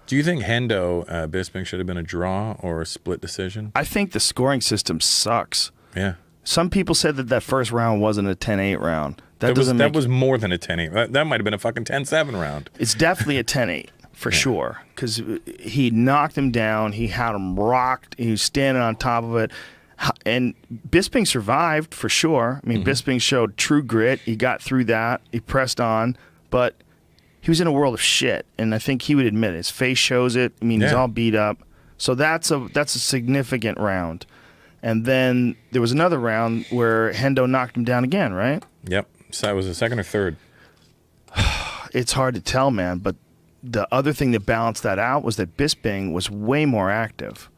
Do you think Hendo Bisping should have been a draw or a split decision? I think the scoring system sucks. Yeah. Some people said that first round wasn't a 10-8 round. That was more than a 10-8. That might have been a fucking 10-7 round. It's definitely a 10-8 for sure, because he knocked him down. He had him rocked. He was standing on top of it. And Bisping survived for sure. I mean, Bisping showed true grit. He got through that. He pressed on. But he was in a world of shit, and I think he would admit it. His face shows it. I mean, he's all beat up. So that's a significant round. And then there was another round where Hendo knocked him down again, right? Yep. So it was the second or third. It's hard to tell, man. But the other thing that balanced that out was that Bisping was way more active.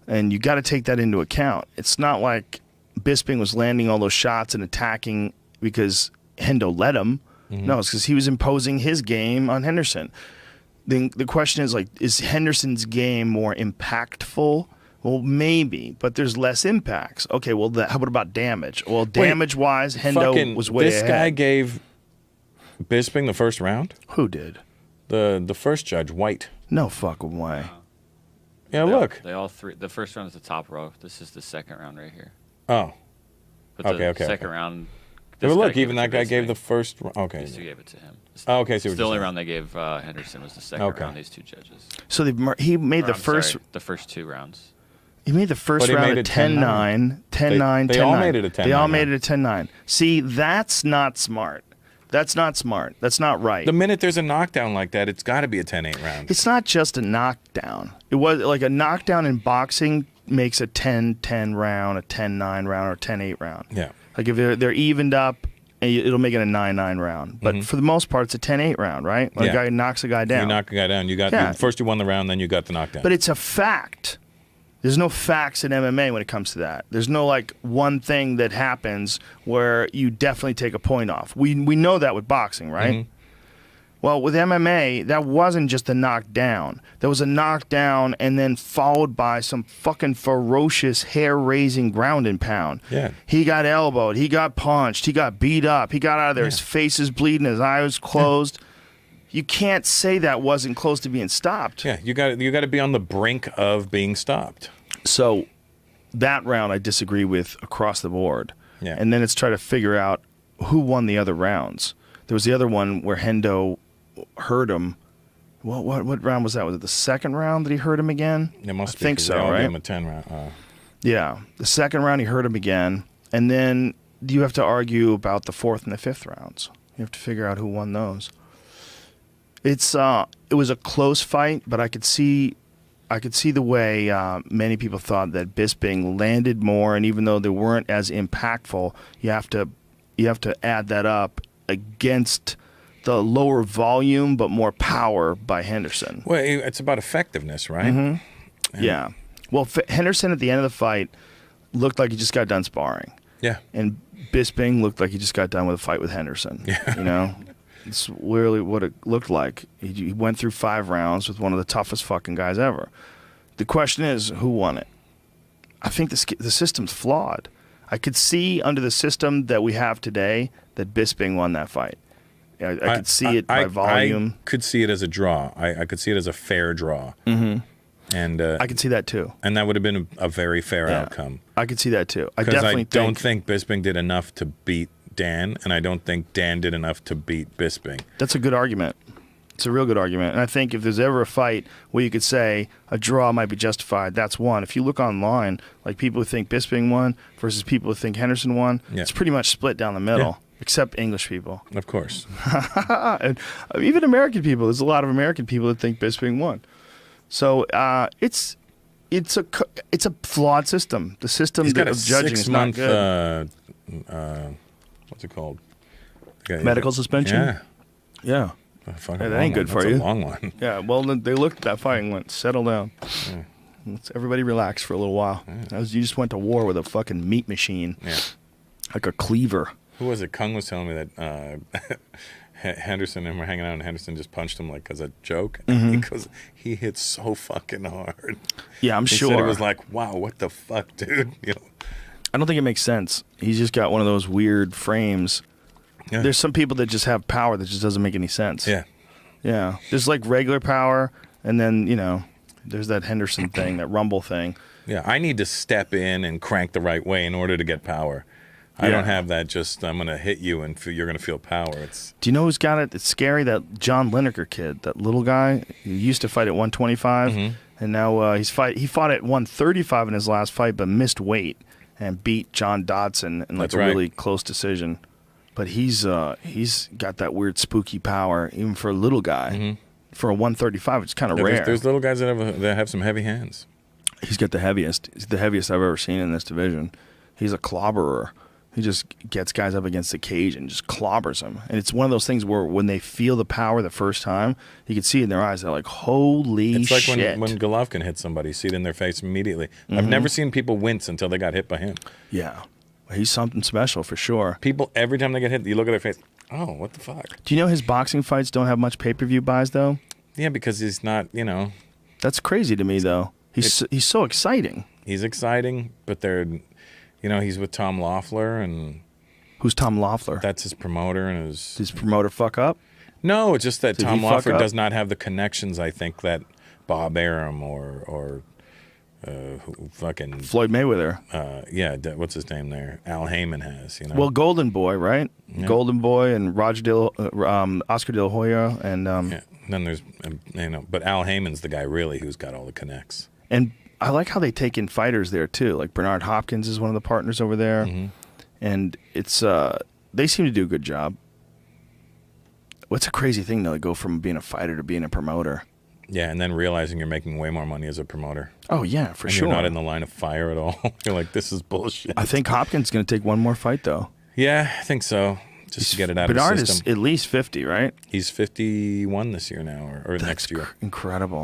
And you got to take that into account. It's not like Bisping was landing all those shots and attacking because Hendo let him. No, it's because he was imposing his game on Henderson. The question is, like, is Henderson's game more impactful? Well, maybe, but there's less impacts. Okay, well, how about damage? Well, damage-wise, Hendo was way ahead. This guy gave Bisping the first round? Who did? The first judge, White. No fucking way. Yeah, look. They all three. The first round is the top row. This is the second round right here. Oh. But the second round. But look, even that guy gave the first. Okay. These two gave it to him. Oh, okay. So the only round they gave Henderson was the second round. These two judges. So he made the first two rounds. He made the first round a 10-9, 10-9, 10-9. They all made it a 10-9. They all made it a 10-9. See, that's not smart. That's not smart. That's not right. The minute there's a knockdown like that, it's got to be a 10-8 round. It's not just a knockdown. It was like a knockdown in boxing makes a 10-10 round, a 10-9 round, or a 10-8 round. Yeah. Like if they're evened up, it'll make it a 9-9 round. But for the most part, it's a 10-8 round, right? Like a guy knocks a guy down. You knock a guy down. First you won the round, then you got the knockdown. But it's a fact. There's no facts in MMA when it comes to that. There's no like one thing that happens where you definitely take a point off. We know that with boxing, right? Well, with MMA, that wasn't just a knockdown. There was a knockdown and then followed by some fucking ferocious, hair-raising ground and pound. Yeah. He got elbowed. He got punched. He got beat up. He got out of there. His face is bleeding. His eye was closed. You can't say that wasn't close to being stopped. Yeah, you got to be on the brink of being stopped. So that round I disagree with across the board. Yeah. And then it's try to figure out who won the other rounds. There was the other one where Hendo hurt him. What round was that? Was it the second round that he hurt him again? It must be. I think so, right? Gave him a 10 round. Yeah. The second round he hurt him again. And then you have to argue about the fourth and the fifth rounds. You have to figure out who won those. It was a close fight, but I could see the way many people thought that Bisping landed more, and even though they weren't as impactful, you have to add that up against the lower volume but more power by Henderson. Well, it's about effectiveness, right? Yeah. Well, Henderson at the end of the fight looked like he just got done sparring. Yeah. And Bisping looked like he just got done with a fight with Henderson. Yeah. You know? It's really what it looked like. He went through 5 rounds with one of the toughest fucking guys ever. The question is, who won it? I think the system's flawed. I could see under the system that we have today that Bisping won that fight. I could see it by volume. I could see it as a draw. I could see it as a fair draw. And I could see that too. And that would have been a very fair outcome. I could see that too. I don't think Bisping did enough to beat Dan, and I don't think Dan did enough to beat Bisping. That's a good argument. It's a real good argument. And I think if there's ever a fight where you could say a draw might be justified, that's one. If you look online, like people who think Bisping won versus people who think Henderson won, it's pretty much split down the middle, except English people. Of course. And even American people. There's a lot of American people that think Bisping won. So it's a flawed system. The system of judging is not good. What's it called? Medical suspension? Yeah. That ain't good for you. That's a long one. Yeah, well, they looked at that fight and went, settle down. Everybody relax for a little while. You just went to war with a fucking meat machine. Yeah. Like a cleaver. Who was it? Kung was telling me that Henderson and we're hanging out and Henderson just punched him like as a joke. Because he hit so fucking hard. Yeah, I'm sure. He said it was like, wow, what the fuck, dude? You know? I don't think it makes sense. He's just got one of those weird frames. Yeah. There's some people that just have power that just doesn't make any sense. Yeah. Yeah. There's like regular power, And then, you know, there's that Henderson thing, that Rumble thing. Yeah, I need to step in and crank the right way in order to get power. I don't have that just, I'm going to hit you and you're going to feel power. Do you know who's got it? It's scary, that John Lineker kid, that little guy. He used to fight at 125, and now he fought at 135 in his last fight, but missed weight and beat John Dodson in like a really close decision. But he's got that weird spooky power, even for a little guy. For a 135, it's kind of rare. There's little guys that have some heavy hands. He's got the heaviest. He's the heaviest I've ever seen in this division. He's a clobberer. He just gets guys up against the cage and just clobbers them. And it's one of those things where when they feel the power the first time, you can see it in their eyes. They're like, holy shit. It's like when Golovkin hits somebody, you see it in their face immediately. I've never seen people wince until they got hit by him. Yeah. He's something special for sure. People, every time they get hit, you look at their face, oh, what the fuck? Do you know his boxing fights don't have much pay-per-view buys, though? Yeah, because he's not, you know. That's crazy to me, though. He's so exciting. He's exciting, but they're, you know, he's with Tom Loeffler, and who's Tom Loeffler? That's his promoter, and his promoter fuck up. No, it's just that Tom Loeffler does not have the connections, I think, that Bob Arum or fucking Floyd Mayweather. What's his name there? Al Heyman has, you know. Well, Golden Boy, right? Yeah. Golden Boy and Oscar De La Hoya, and then there's you know, but Al Heyman's the guy really who's got all the connects. And I like how they take in fighters there too. Like Bernard Hopkins is one of the partners over there, and it's they seem to do a good job. What's a crazy thing though? To go from being a fighter to being a promoter. Yeah, and then realizing you're making way more money as a promoter. Oh yeah, for sure. You're not in the line of fire at all. You're like, this is bullshit. I think Hopkins is going to take one more fight though. Yeah, I think so. Just to get it out of the system. Bernard is at least 50, right? He's 51 this year now, or next year. Incredible.